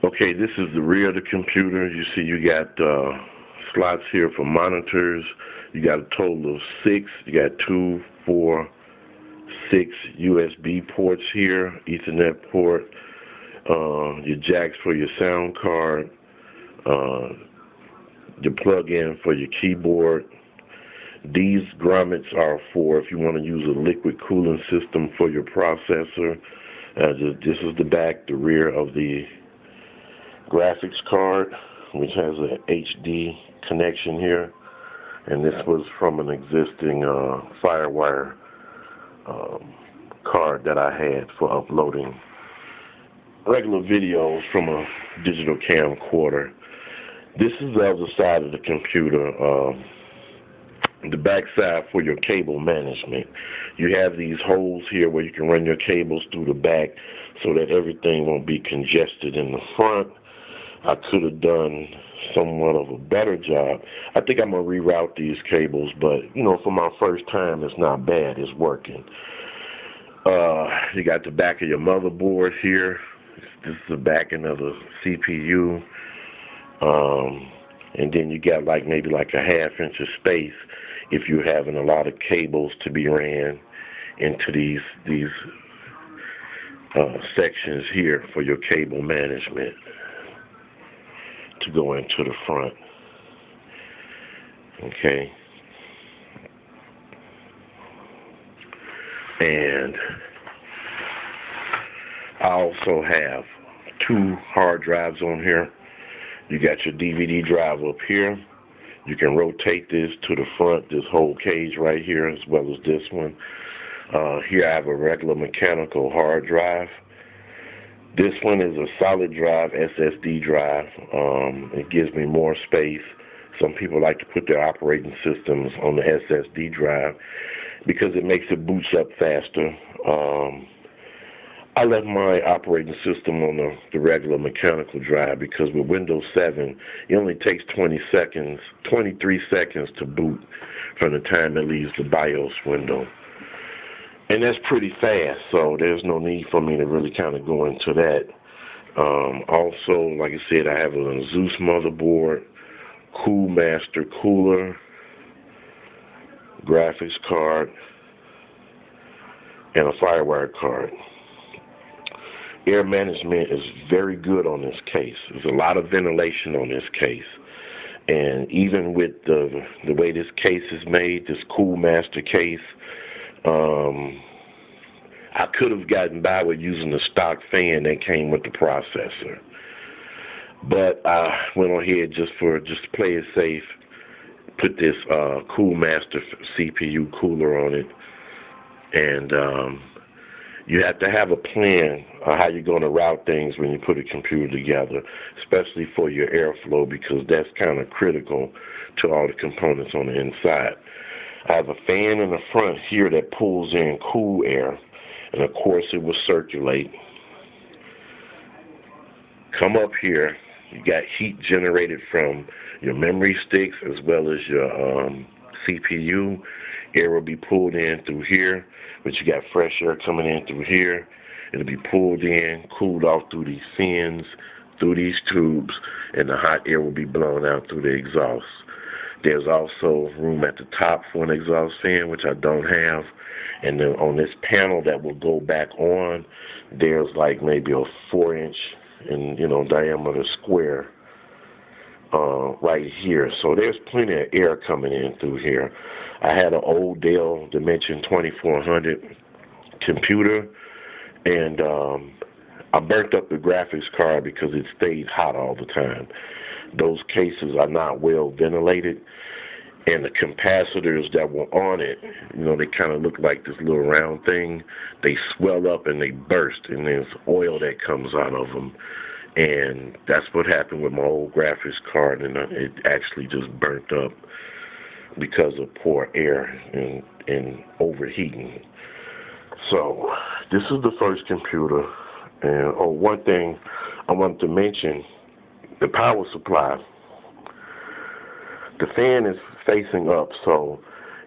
Okay, this is the rear of the computer. You see you got slots here for monitors. You got a total of 6. You got 2, 4, 6 USB ports here, Ethernet port, your jacks for your sound card, uh, your plug-in for your keyboard. These grommets are for if you want to use a liquid cooling system for your processor. This is the back, the rear of the graphics card, which has a HD connection here, and this was from an existing FireWire card that I had for uploading regular videos from a digital camcorder. This is the other side of the computer, the back side for your cable management. You have these holes here where you can run your cables through the back so that everything won't be congested in the front. I could have done somewhat of a better job. I think I'm going to reroute these cables, but, for my first time, it's not bad. It's working. You got the back of your motherboard here. This is the backing of the CPU. And then you got maybe a ½ inch of space if you're having a lot of cables to be ran into these sections here for your cable management to go into the front. Okay. And I also have 2 hard drives on here. You got your DVD drive up here. You can rotate this to the front, this whole cage right here, as well as this one. Here I have a regular mechanical hard drive. This one is a solid drive, SSD drive. It gives me more space. Some people like to put their operating systems on the SSD drive because it makes it boots up faster. I left my operating system on the regular mechanical drive because with Windows 7, it only takes 23 seconds to boot from the time it leaves the BIOS window. And that's pretty fast, so there's no need for me to really kind of go into that. Also, like I said, I have a Zeus motherboard, Coolmaster cooler, graphics card, and a FireWire card. Air management is very good on this case. There's a lot of ventilation on this case. And even with the way this case is made, this Coolmaster case, I could have gotten by with using the stock fan that came with the processor. But I went on ahead just to play it safe, put this Coolmaster CPU cooler on it. And you have to have a plan on how you're going to route things when you put a computer together, especially for your airflow, because that's kind of critical to all the components on the inside. I have a fan in the front here that pulls in cool air, and of course it will circulate. Come up here, you got heat generated from your memory sticks as well as your CPU. Air will be pulled in through here, but you got fresh air coming in through here. It'll be pulled in, cooled off through these fins, through these tubes, and the hot air will be blown out through the exhaust. There's also room at the top for an exhaust fan, which I don't have. And then on this panel that will go back on, there's maybe a 4-inch in diameter square right here. So there's plenty of air coming in through here. I had an old Dell Dimension 2400 computer, and I burnt up the graphics card because it stayed hot all the time. Those cases are not well ventilated, and the capacitors that were on it, they kind of look like this little round thing. They swell up and they burst, and there's oil that comes out of them. And that's what happened with my old graphics card, and it actually just burnt up because of poor air and overheating. So this is the first computer. And one thing I wanted to mention, the power supply. The fan is facing up, so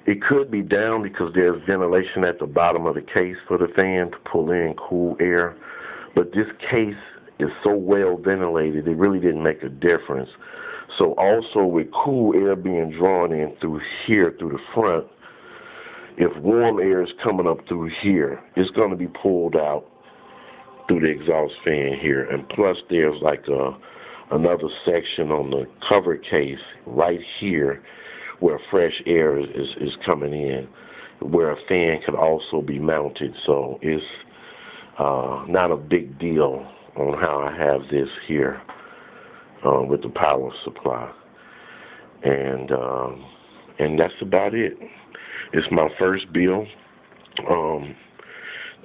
it could be down because there's ventilation at the bottom of the case for the fan to pull in cool air. But this case is so well ventilated, it really didn't make a difference. So also with cool air being drawn in through here, through the front, if warm air is coming up through here, it's going to be pulled out through the exhaust fan here. And plus there's like another section on the cover case right here where fresh air is coming in, where a fan could also be mounted. So it's not a big deal on how I have this here with the power supply. And that's about it. It's my first bill.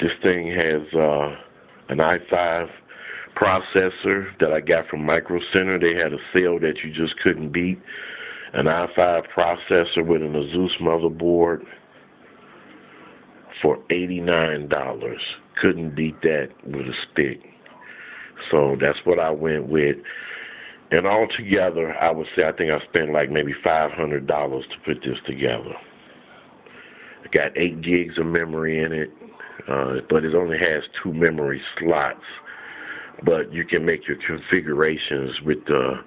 This thing has an i5 processor that I got from Micro Center. They had a sale that you just couldn't beat. An i5 processor with an Asus motherboard for $89. Couldn't beat that with a stick. So that's what I went with. And altogether, I would say I think I spent like maybe $500 to put this together. I got 8 gigs of memory in it, but it only has 2 memory slots. But you can make your configurations with the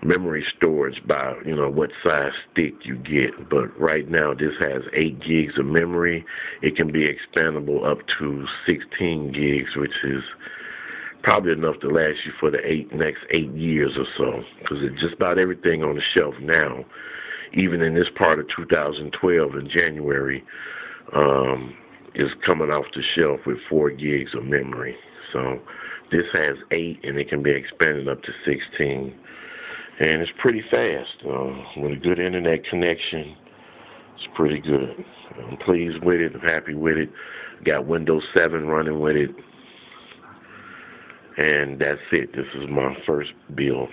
memory storage by, what size stick you get. But right now, this has 8 gigs of memory. It can be expandable up to 16 gigs, which is probably enough to last you for the next 8 years or so, because it's just about everything on the shelf now, even in this part of 2012 in January, is coming off the shelf with 4 gigs of memory. So this has 8, and it can be expanded up to 16. And it's pretty fast. With a good internet connection, it's pretty good. I'm pleased with it. I'm happy with it. Got Windows 7 running with it. And that's it. This is my first build.